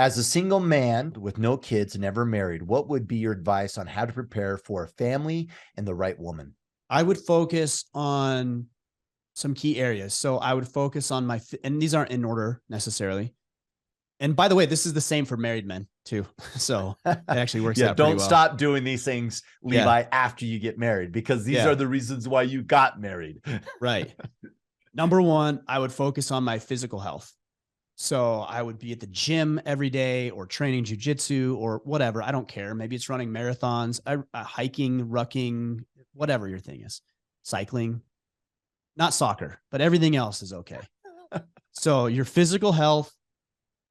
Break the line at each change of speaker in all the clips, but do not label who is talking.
As a single man with no kids, never married, what would be your advice on how to prepare for a family and the right woman?
I would focus on some key areas. So I would focus on and these aren't in order necessarily. And by the way, this is the same for married men too. So it actually works
Yeah,
out pretty
don't
well.
stop doing these things,
Yeah.
Levi, after you get married, because these are
Yeah.
the reasons why you got married.
Right. Number one, I would focus on my physical health. So I would be at the gym every day or training jujitsu or whatever. I don't care. Maybe it's running marathons, hiking, rucking, whatever your thing is, cycling, not soccer, but everything else is okay. So your physical health,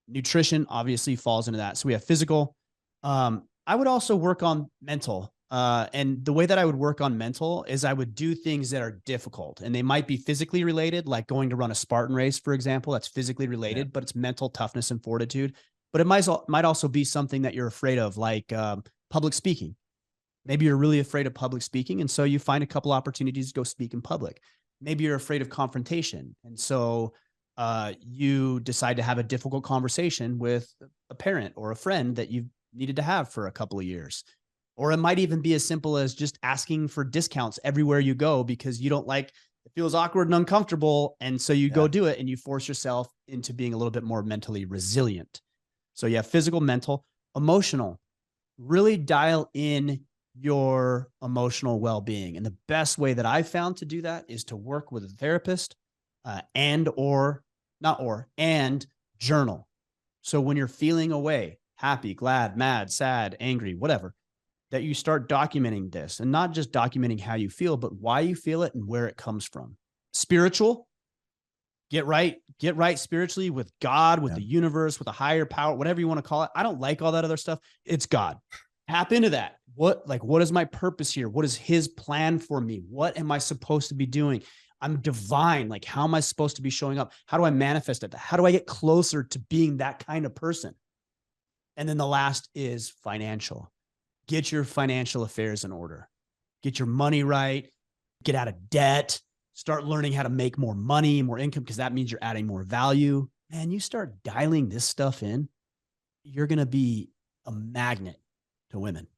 nutrition obviously falls into that. So we have physical. I would also work on mental. And the way that I would work on mental is I would do things that are difficult and they might be physically related, like going to run a Spartan race, for example. That's physically
Yeah.
related, but it's mental toughness and fortitude. But it might also be something that you're afraid of, like public speaking. Maybe you're really afraid of public speaking. And so you find a couple opportunities to go speak in public. Maybe you're afraid of confrontation. And so you decide to have a difficult conversation with a parent or a friend that you've needed to have for a couple of years. Or it might even be as simple as just asking for discounts everywhere you go because you don't like it feels awkward and uncomfortable. And so you go
Yeah.
do it and you force yourself into being a little bit more mentally resilient. So yeah, physical, mental, emotional, really dial in your emotional well-being. And the best way that I've found to do that is to work with a therapist and or not or and journal. So when you're feeling away, happy, glad, mad, sad, angry, whatever, that you start documenting this and not just documenting how you feel, but why you feel it and where it comes from. Spiritual, get right spiritually with God, with
Yeah.
the universe, with a higher power, whatever you want to call it. I don't like all that other stuff. It's God. Tap into that. What is my purpose here? What is his plan for me? What am I supposed to be doing? I'm divine. Like, how am I supposed to be showing up? How do I manifest it? How do I get closer to being that kind of person? And then the last is financial. Get your financial affairs in order. Get your money right. Get out of debt. Start learning how to make more money, more income, because that means you're adding more value. Man, you start dialing this stuff in, you're going to be a magnet to women.